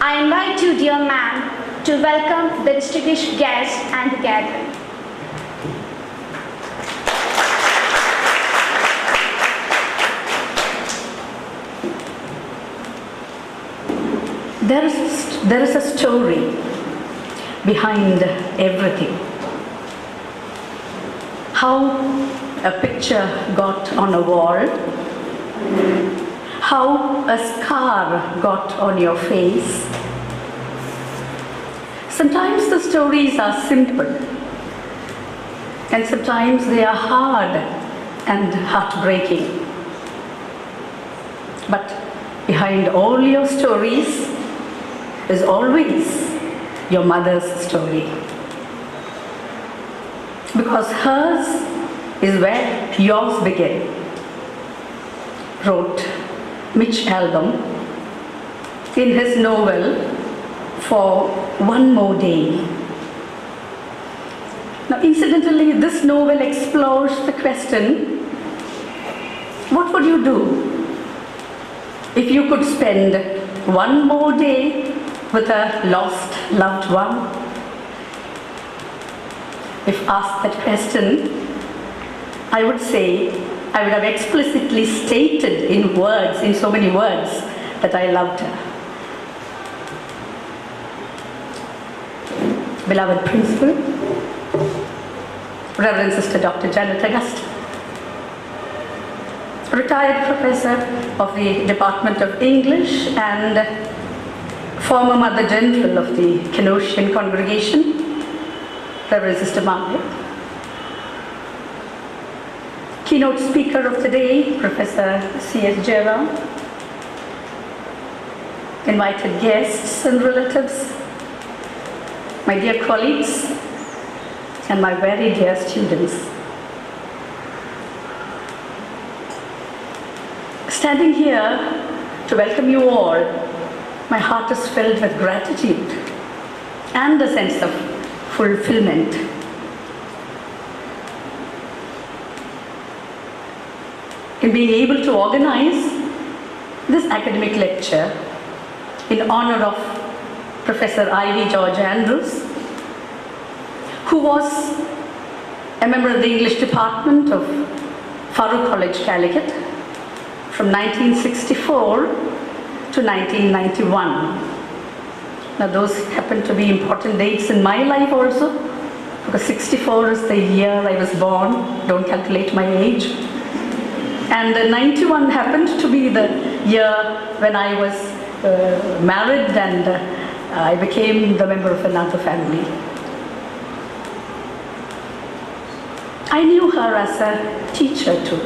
I invite you, dear ma'am, to welcome the distinguished guests and the gathering. There is a story behind everything. How a picture got on a wall, how a scar got on your face. Sometimes the stories are simple, and sometimes they are hard and heartbreaking. But behind all your stories is always your mother's story. Because hers is where yours began, wrote Mitch Albom in his novel For One More Day. Now, incidentally, this novel explores the question, what would you do if you could spend one more day with a lost loved one? If asked that question, I would say I would have explicitly stated in words, in so many words, that I loved her. Beloved Principal, Reverend Sister Dr. Janet August, retired Professor of the Department of English and former Mother General of the Canossian Congregation, Reverend Sister Margaret. Keynote speaker of the day, Professor C.S. Gerald. Invited guests and relatives, my dear colleagues, and my very dear students. Standing here to welcome you all, my heart is filled with gratitude and a sense of fulfillment. In being able to organize this academic lecture in honor of Professor Ivy George Andrews, who was a member of the English department of Farouk College, Calicut, from 1964 to 1991. Now those happen to be important dates in my life also, because 64 is the year I was born, don't calculate my age. And 91 happened to be the year when I was married and I became the member of another family. I knew her as a teacher too.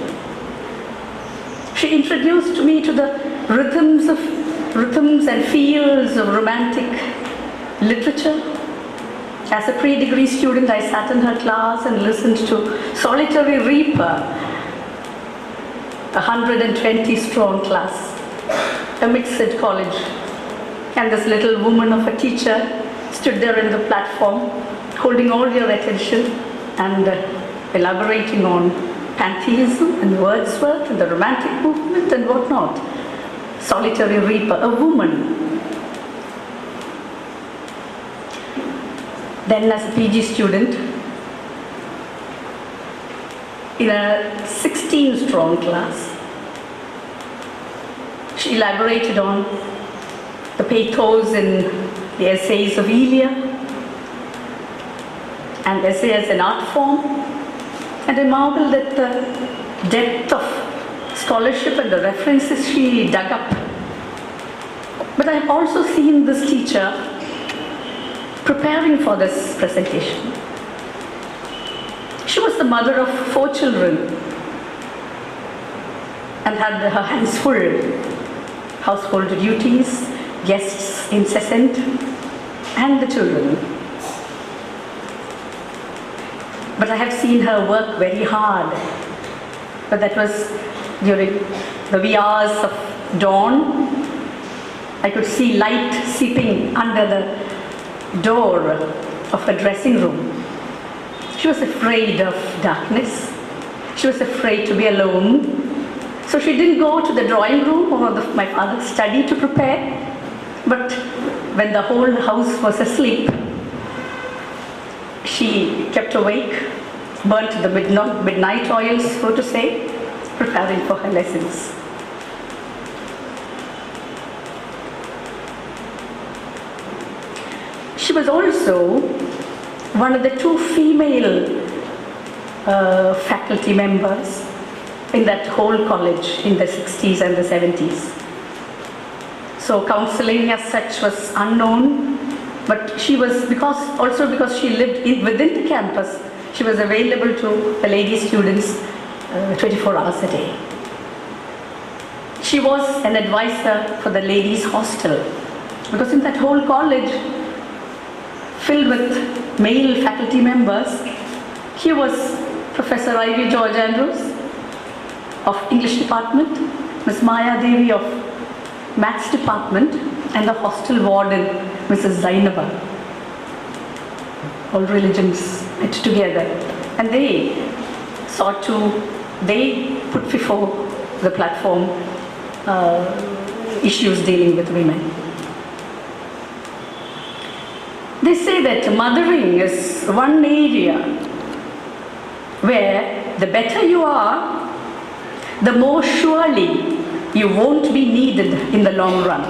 She introduced me to the rhythms and feels of romantic literature. As a pre-degree student, I sat in her class and listened to Solitary Reaper, 120 strong class, amidst college. And this little woman of a teacher stood there in the platform, holding all your attention and elaborating on pantheism and Wordsworth and the Romantic movement and whatnot. Solitary Reaper, a woman. Then as a PG student, in a 16 strong class, she elaborated on the pathos in the essays of Elia and essay as an art form, and I marveled at the depth of scholarship and the references she dug up. But I have also seen this teacher preparing for this presentation. She was the mother of 4 children and had her hands full. Household duties, guests incessant, and the children. But I have seen her work very hard. But that was during the wee hours of dawn. I could see light seeping under the door of her dressing room. She was afraid of darkness. She was afraid to be alone. So she didn't go to the drawing room or my father's study to prepare, but when the whole house was asleep, she kept awake, burnt the midnight oils, so to say, preparing for her lessons. She was also one of the 2 female faculty members in that whole college in the 60s and the 70s. So counseling as such was unknown, but she was, because she lived within the campus, she was available to the lady students 24 hours a day. She was an advisor for the ladies' hostel, because in that whole college, filled with male faculty members, here was Professor Ivy George Andrews of English department, Miss Maya Devi of Maths department, and the hostel warden, Mrs. Zainaba. All religions met together, and they put before the platform issues dealing with women. They say that mothering is one area where the better you are, the more surely you won't be needed in the long run.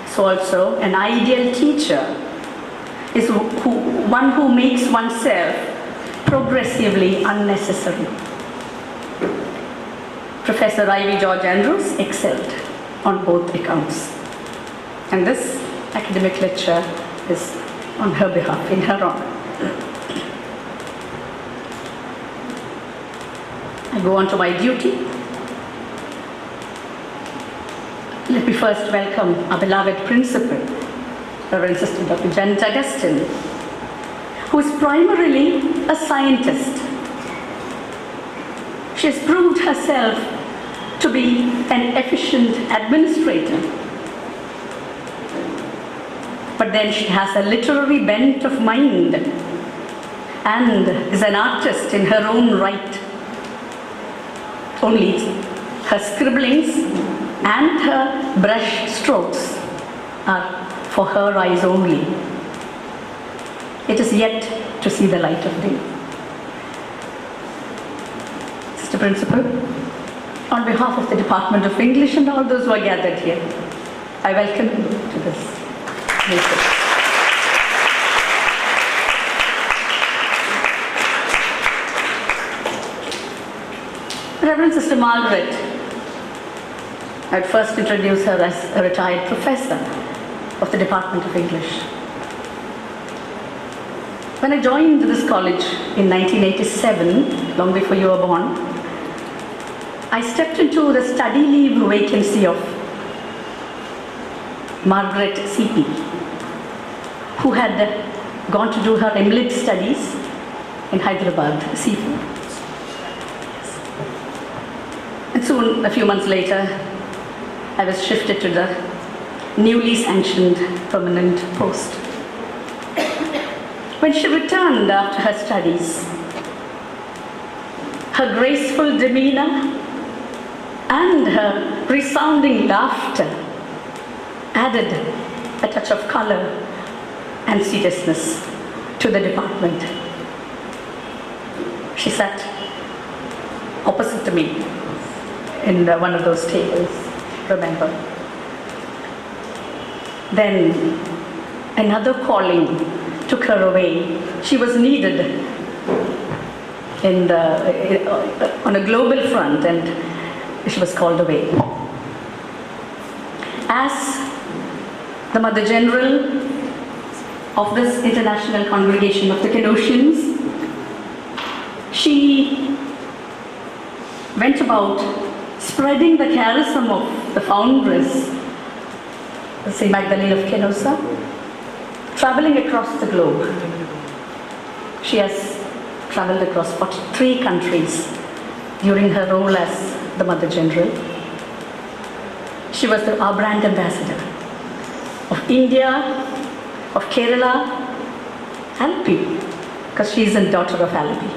So also, an ideal teacher is one who makes oneself progressively unnecessary. Professor Ivy George Andrews excelled on both accounts. And this academic lecture is on her behalf, in her honor. I go on to my duty. Let me first welcome our beloved principal, Reverend Sister Dr. Janet Augustine, who is primarily a scientist. She has proved herself to be an efficient administrator. But then she has a literary bent of mind and is an artist in her own right. Only her scribblings and her brush strokes are for her eyes only. It is yet to see the light of day. Mr. Principal, on behalf of the Department of English and all those who are gathered here, I welcome you to this meeting. Reverend Sister Margaret, I'd first introduce her as a retired professor of the Department of English. When I joined this college in 1987, long before you were born, I stepped into the study leave vacancy of Margaret CP, who had gone to do her MLIT studies in Hyderabad, seafood. And soon, a few months later, I was shifted to the newly sanctioned permanent post. When she returned after her studies, her graceful demeanor and her resounding laughter added a touch of color and seriousness to the department. She sat opposite to me in one of those tables, remember. Then another calling took her away. She was needed on a global front, and she was called away. As the Mother General of this International Congregation of the Canossians, she went about spreading the charism of the foundress, St. Magdalene of Canossa, traveling across the globe. She has traveled across 43 countries during her role as the Mother General. She was our brand ambassador of India, of Kerala, Alpi, because she is a daughter of Alpi.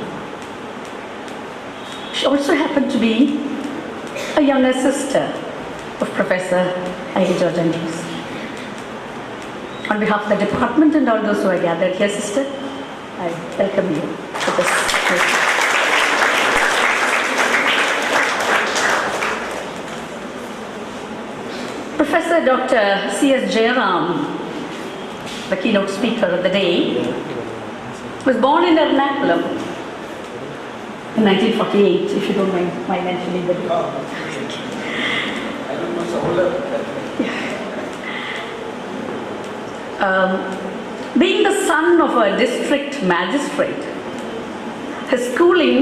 She also happened to be a younger sister of Professor I.V. George Andrews. On behalf of the department and all those who are gathered here, sister, I welcome you to this. Professor Dr. C.S. Jairam, the keynote speaker of the day, was born in Ernakulam in 1948, if you don't mind my mentioning the date. I don't know, so older. Being the son of a district magistrate, his schooling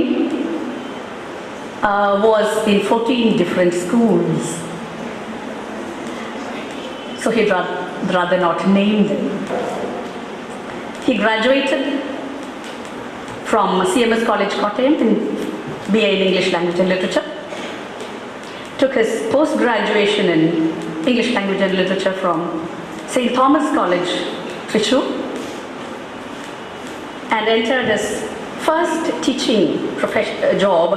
was in 14 different schools. So he'd rather not name them. He graduated from CMS College, Kottayam in BA in English Language and Literature. Took his post-graduation in English Language and Literature from St. Thomas College, Trichy, and entered his first teaching job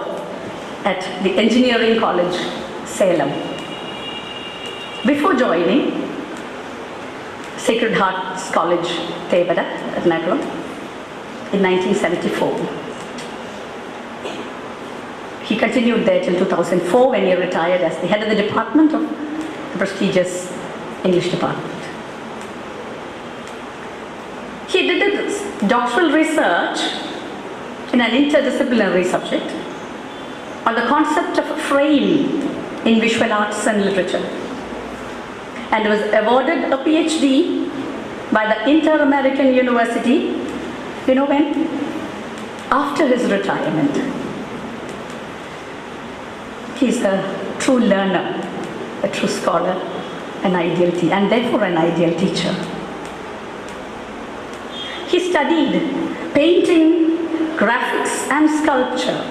at the Engineering College, Salem. Before joining Sacred Hearts College, Tevada, Ernakulam, in 1974. He continued there till 2004 when he retired as the head of the department of the prestigious English department. He did his doctoral research in an interdisciplinary subject on the concept of frame in visual arts and literature, and was awarded a PhD by the Inter-American University, you know when? After his retirement. He's a true learner, a true scholar, an ideal teacher, and therefore an ideal teacher. He studied painting, graphics and sculpture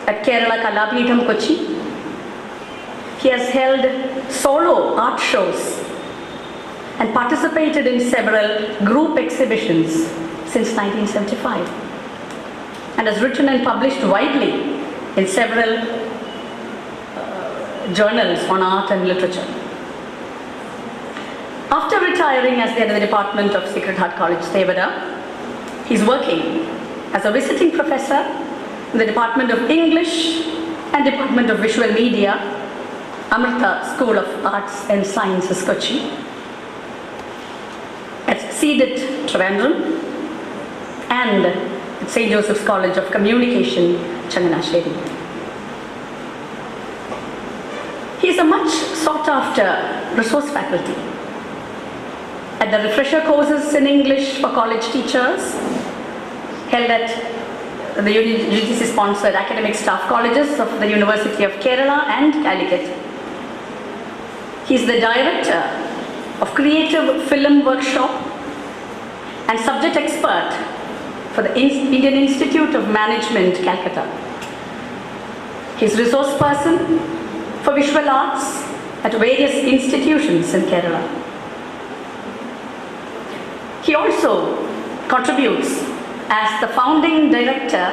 at Kerala Kalapitham, Kochi. He has held solo art shows and participated in several group exhibitions since 1975, and has written and published widely in several journals on art and literature. After retiring as the head of the department of Sacred Heart College, Tevada, he's working as a visiting professor in the Department of English and Department of Visual Media, Amrita School of Arts and Sciences, Kochi, at CEDIT, Trivandrum, and at St. Joseph's College of Communication, Changanasheri. He is a much sought after resource faculty at the refresher courses in English for college teachers held at the UGC sponsored academic staff colleges of the University of Kerala and Calicut. He is the director of Creative Film Workshop and subject expert for the Indian Institute of Management, Calcutta. He is resource person for visual arts at various institutions in Kerala. He also contributes as the founding director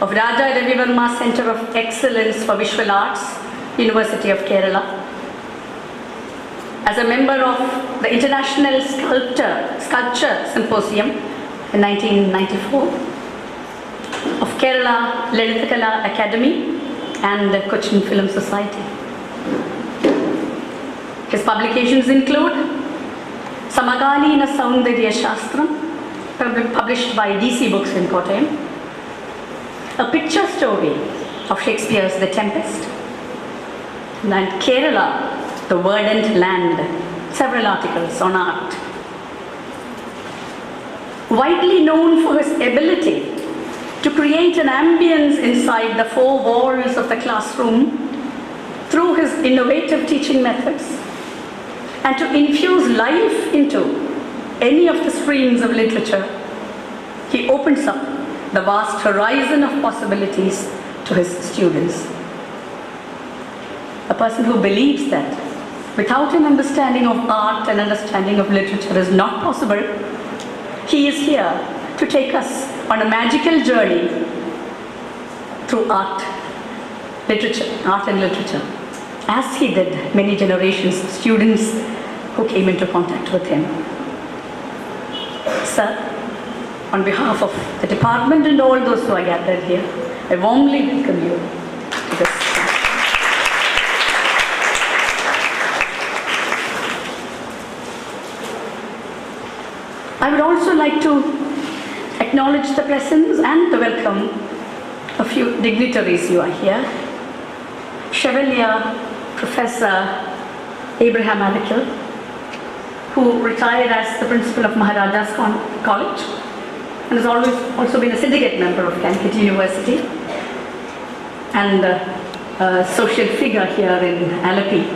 of Raja Ravi Verma Center of Excellence for Visual Arts, University of Kerala, as a member of the International Sculpture Symposium in 1994, of Kerala Lalitakala Academy and the Cochin Film Society. His publications include Samakalina Saundarya Shastram, published by DC Books in Kottayam, a picture story of Shakespeare's The Tempest, and Kerala, the Verdant Land, several articles on art. Widely known for his ability to create an ambience inside the four walls of the classroom through his innovative teaching methods, and to infuse life into any of the streams of literature, he opens up the vast horizon of possibilities to his students. A person who believes that without an understanding of art and understanding of literature is not possible, he is here to take us on a magical journey through art and literature. as he did many generations of students who came into contact with him. Sir, on behalf of the department and all those who are gathered here, I warmly welcome you to this. I would also like to acknowledge the presence and to welcome a few dignitaries who are here. Chevalier Professor Abraham Anakel, who retired as the principal of Maharaja's College and has always also been a syndicate member of Calicut University, and a social figure here in Alleppey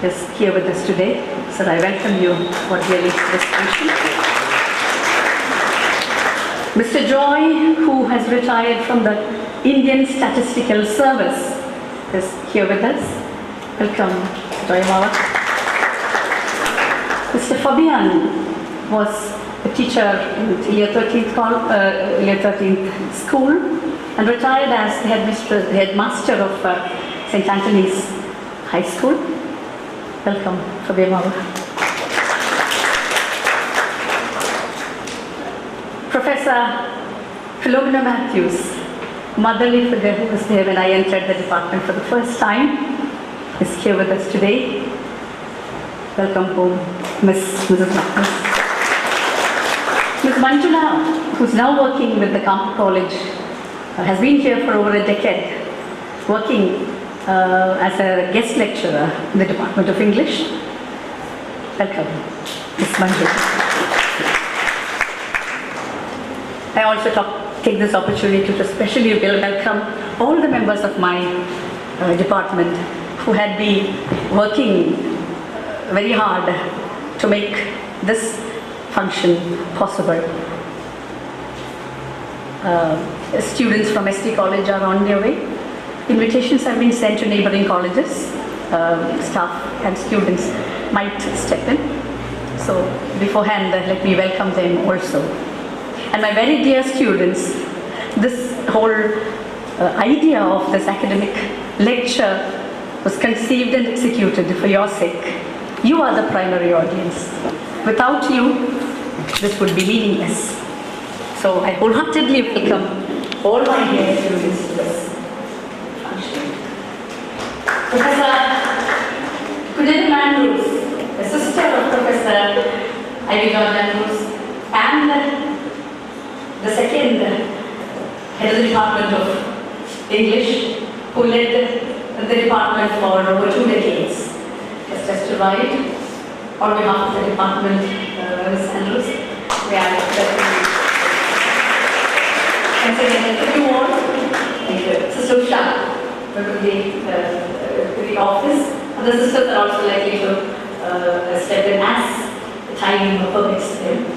is here with us today. Sir, I welcome you for really this function. Mr. Joy, who has retired from the Indian Statistical Service, is here with us. Welcome, Joy Mama. Mr. Fabian was a teacher in year 13th school and retired as the headmaster of St. Anthony's High School. Welcome, Fabian Mama. Professor Philomena Matthews, motherly figure who was there when I entered the department for the first time, is here with us today. Welcome home, Mrs. Matthews. Ms. Manjula, who's now working with the Camp College, has been here for over a decade, working as a guest lecturer in the Department of English. Welcome, Ms. Manjula. I also take this opportunity to especially welcome all the members of my department who had been working very hard to make this function possible. Students from ST College are on their way. Invitations have been sent to neighboring colleges. Staff and students might step in. So beforehand, let me welcome them also. And my very dear students, this whole idea of this academic lecture was conceived and executed for your sake. You are the primary audience. Without you, this would be meaningless. So I wholeheartedly welcome all my dear students to this function. Professor Kudin Andrews, the sister of Professor Ivy George Andrews, and the second head of the Department of English, who led the department for over 2 decades, has just arrived. On behalf of the department, Ms. Andrews, we are considering a few more. Sister Usha, to the office. And the sisters are also likely to step in as the time permits them.